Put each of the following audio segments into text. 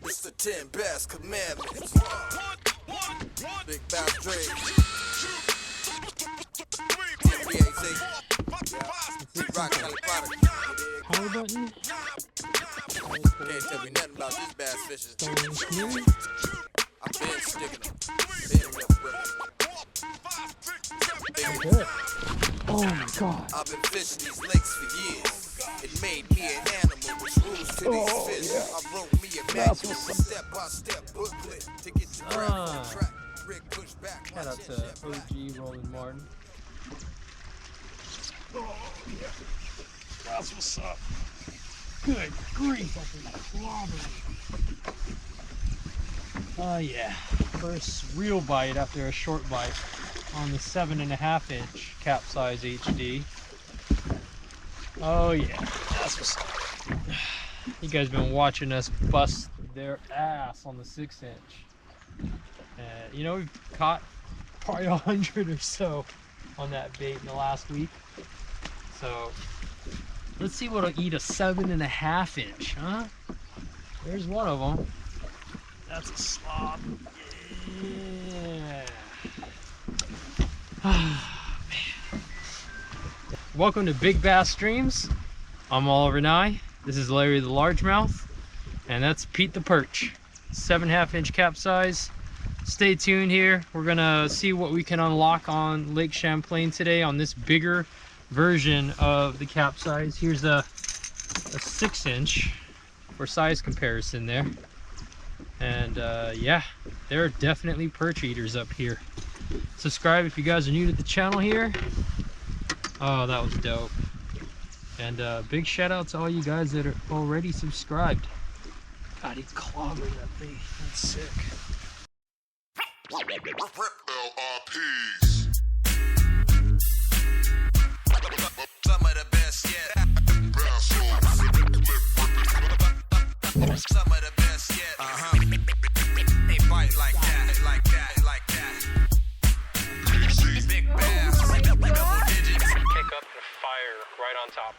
It's the 10 best commandments. Big Bass Drake. Rock California. Power button. Can't tell me nothing about these bass fishes. I've been sticking them. Been with them. Good. Oh my god. I've been fishing these lakes for years. It made me an animal which rules to these fish. I wrote me a manual, step-by-step booklet to get your craft on track. Rig push back. Shout out to OG Roland Martin. Oh, yeah. That's what's up. Good grief, I've been clobbering. Oh, yeah. First real bite after a short bite on the 7.5-inch Kapsiz HD. Oh, yeah. That's what's up. You guys been watching us bust their ass on the 6-inch. You know, we've caught probably 100 or so on that bait in the last week. So let's see what'll eat a 7.5-inch, huh? There's one of them. That's a slob. Yeah. Oh, man. Welcome to Big Bass Streams. I'm Oliver Nye. This is Larry the Largemouth, and that's Pete the Perch. 7.5-inch Kapsiz. Stay tuned here. We're gonna see what we can unlock on Lake Champlain today on this bigger version of the Kapsiz. Here's a 6-inch for size comparison there. And yeah, there are definitely perch eaters up here. Subscribe if you guys are new to the channel here. Oh, that was dope. And big shout out to all you guys that are already subscribed. God, he clobbered that thing. That's sick. LRPs. Some of the best yet. Some of the best yet. They bite like that, like that, like that. Big bass, double digits. Kick up the fire right on top.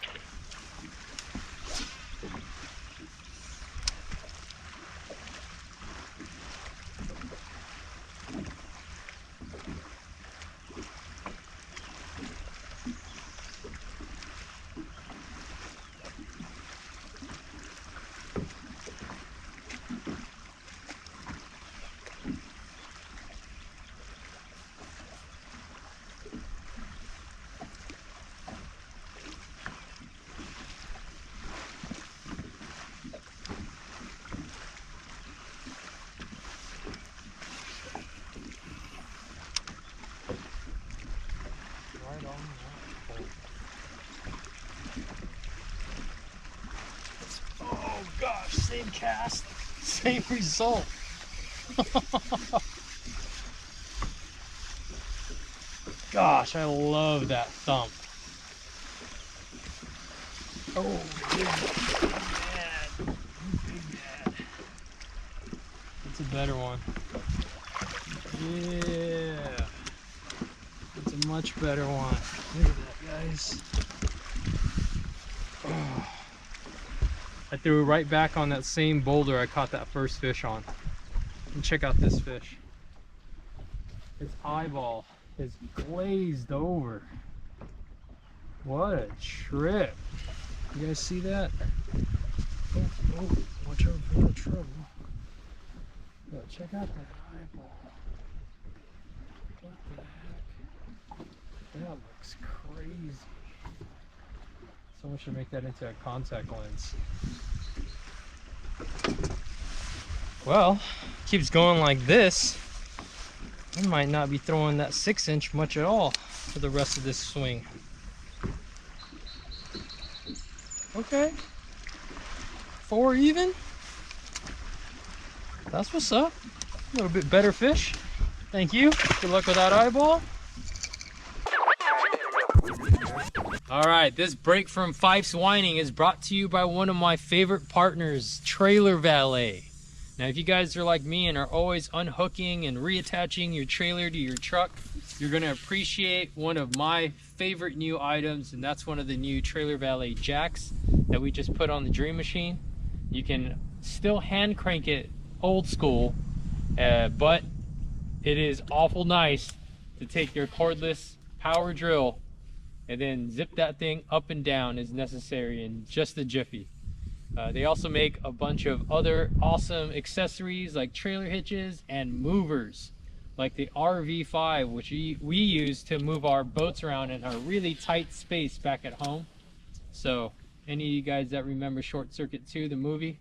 Oh gosh, same cast, same result. Gosh, I love that thump. Oh, big bad. Big bad. That's a better one. Yeah. That's a much better one. Look at that, guys. Oh. I threw it right back on that same boulder I caught that first fish on. And check out this fish. Its eyeball is glazed over. What a trip. You guys see that? Oh, watch out for the trouble. Yo, check out that eyeball. What the heck? That looks crazy. Someone should make that into a contact lens. Well, keeps going like this. I might not be throwing that 6-inch much at all for the rest of this swing. Okay. 4 even. That's what's up. A little bit better fish. Thank you. Good luck with that eyeball. All right, this break from Fife's Whining is brought to you by one of my favorite partners, Trailer Valet. Now, if you guys are like me and are always unhooking and reattaching your trailer to your truck, you're gonna appreciate one of my favorite new items, and that's one of the new Trailer Valet jacks that we just put on the Dream Machine. You can still hand crank it old school, but it is awful nice to take your cordless power drill and then zip that thing up and down as necessary in just a jiffy. They also make a bunch of other awesome accessories like trailer hitches and movers, like the RV5, which we use to move our boats around in a really tight space back at home. So any of you guys that remember Short Circuit 2, the movie,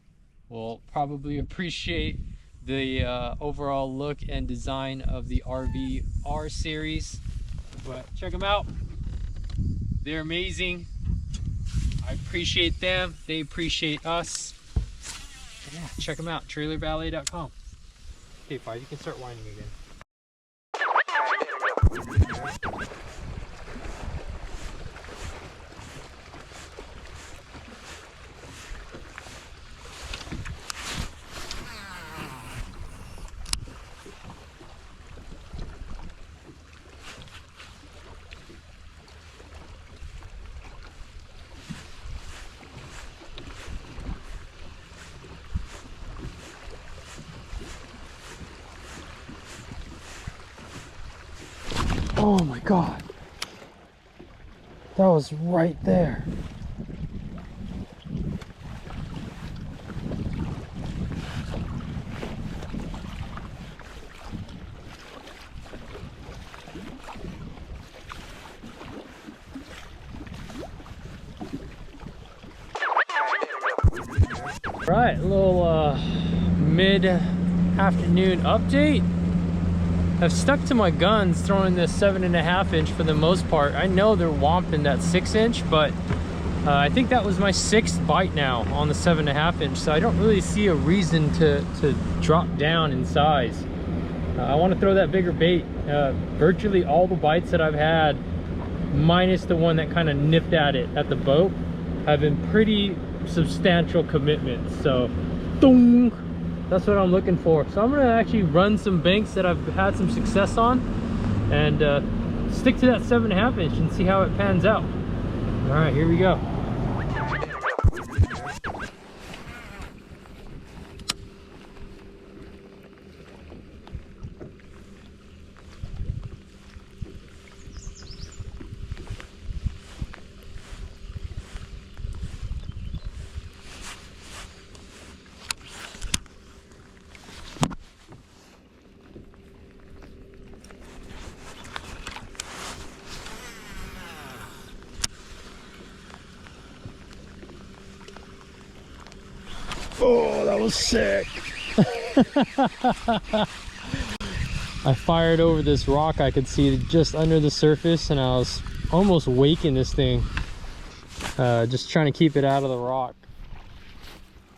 will probably appreciate the overall look and design of the RV R series. But check them out. They're amazing. I appreciate them. They appreciate us. Yeah, check them out. trailervalet.com. Okay, Five, you can start whining again. Oh my God, that was right there. All right, a little mid-afternoon update. I've stuck to my guns throwing this 7.5 inch for the most part. I know they're womping that 6 inch, but I think that was my 6th bite now on the 7.5 inch, so I don't really see a reason to drop down in size. I want to throw that bigger bait. Virtually all the bites that I've had, minus the one that kind of nipped at it at the boat, have been pretty substantial commitments. So, dong! That's what I'm looking for. So I'm gonna actually run some banks that I've had some success on and stick to that 7.5 inch and see how it pans out. All right, here we go. Oh, that was sick. I fired over this rock I could see just under the surface, and I was almost waking this thing, just trying to keep it out of the rock.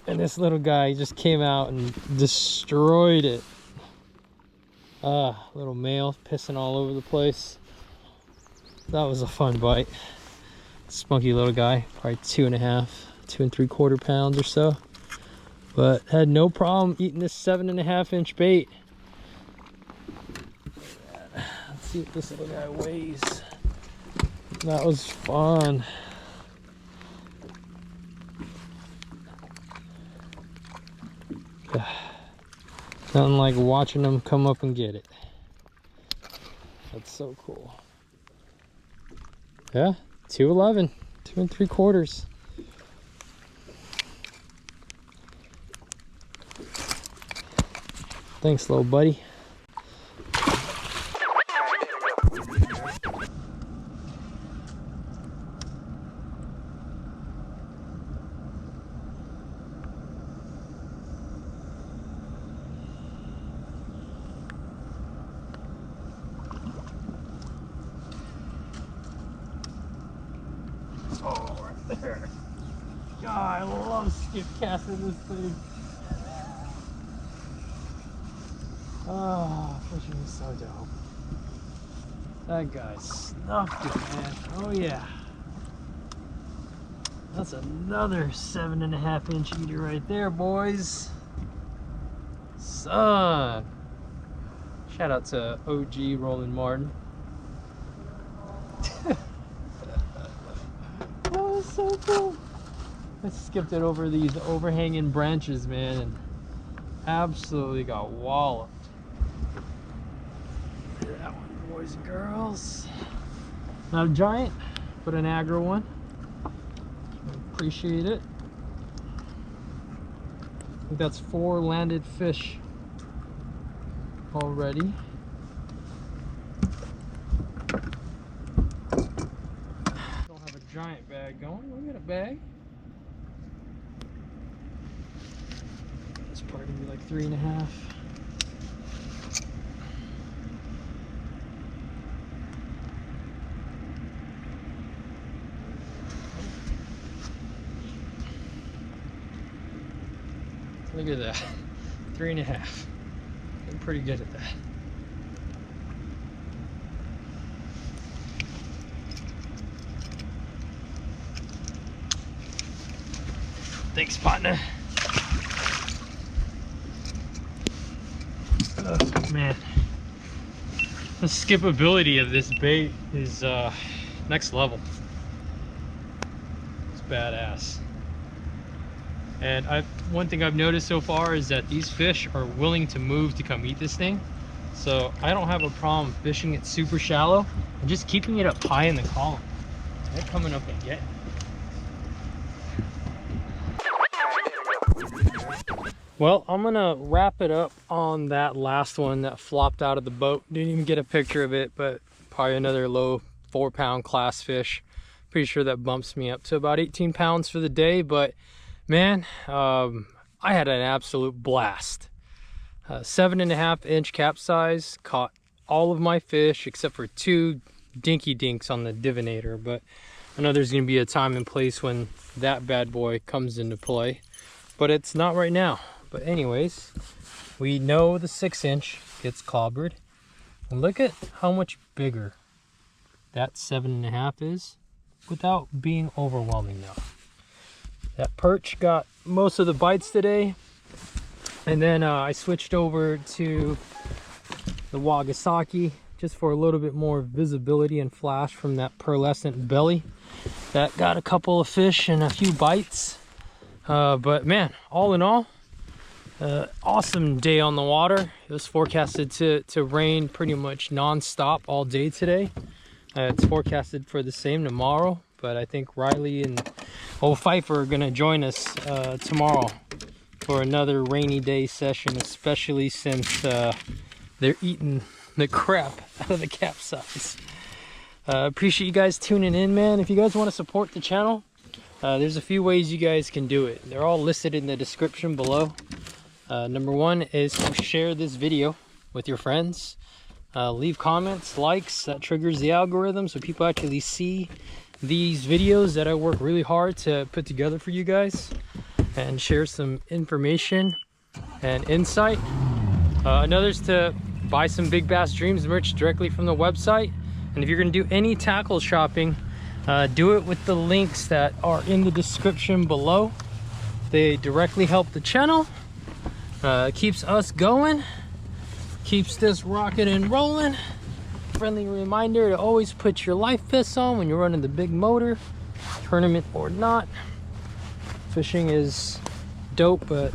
And this little guy just came out and destroyed it. Little male pissing all over the place. That was a fun bite. Spunky little guy, probably 2.5, 2 3/4 pounds or so. But had no problem eating this 7.5 inch bait. Let's see what this little guy weighs. That was fun. Nothing like watching them come up and get it. That's so cool. Yeah, 211, 2 3/4. Thanks, little buddy. Oh, right there. God, I love skip casting this thing. Oh, fishing is so dope. That guy snuffed it, man. Oh yeah. That's another 7.5 inch eater right there, boys. Son. Shout out to OG Roland Martin. That was so cool. I skipped it over these overhanging branches, man, and absolutely got walloped. Look at that one, boys and girls. Not a giant, but an aggro one. Appreciate it. I think that's 4 landed fish already. Don't have a giant bag going. We got a bag. It's probably gonna be like 3.5. Look at that. 3.5. I'm pretty good at that. Thanks, partner. Oh, man. The skippability of this bait is next level. It's badass. And one thing I've noticed so far is that these fish are willing to move to come eat this thing. So I don't have a problem fishing it super shallow and just keeping it up high in the column. They're coming up and getting it. Well, I'm gonna wrap it up on that last one that flopped out of the boat. Didn't even get a picture of it, but probably another low 4-pound class fish. Pretty sure that bumps me up to about 18 pounds for the day, but man, I had an absolute blast. 7.5-inch capsize, caught all of my fish except for 2 dinky dinks on the divinator, but I know there's gonna be a time and place when that bad boy comes into play, but it's not right now. But anyways, we know the 6-inch gets clobbered, and look at how much bigger that 7.5 is without being overwhelming now. That perch got most of the bites today, and then I switched over to the Wagasaki just for a little bit more visibility and flash from that pearlescent belly. That got a couple of fish and a few bites, but man, all in all, awesome day on the water. It was forecasted to rain pretty much non-stop all day today. It's forecasted for the same tomorrow, but I think Riley and old Pfeiffer are gonna join us tomorrow for another rainy day session, especially since they're eating the crap out of the capsize. Appreciate you guys tuning in, man. If you guys want to support the channel, there's a few ways you guys can do it. They're all listed in the description below. Number 1 is to share this video with your friends. Leave comments, likes. That triggers the algorithm so people actually see these videos that I work really hard to put together for you guys and share some information and insight. Another is to buy some Big Bass Dreams merch directly from the website. And if you're going to do any tackle shopping, do it with the links that are in the description below. They directly help the channel, keeps us going, keeps this rocking and rolling. Friendly reminder to always put your life vests on when you're running the big motor, tournament or not. Fishing is dope, but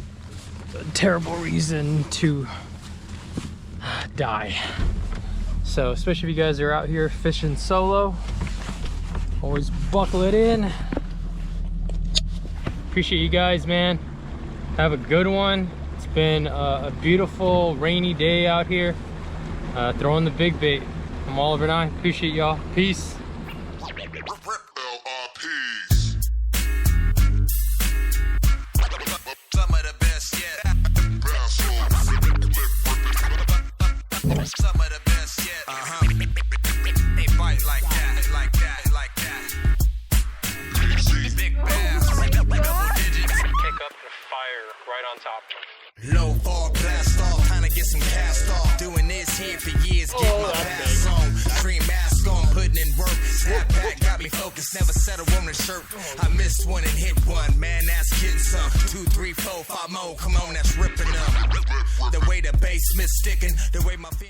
a terrible reason to die. So especially if you guys are out here fishing solo, always buckle it in. Appreciate you guys, man. Have a good one. It's been a beautiful rainy day out here. Throwing the big bait. I'm Oliver and I appreciate y'all. Peace. Some of the best yet. They bite like that, like that, like that. Big bass, double digits. Pick up the fire right on top. Low fall, blast off, trying to get some cast off. Doing this here for years, get my pass on. Dream mask on, putting in work. Snap back, got me focused, never set a woman's shirt. I missed one and hit one, man, that's getting some. 2, 3, 4, 5 more, come on, that's ripping up. The way the basement's sticking, the way my feet.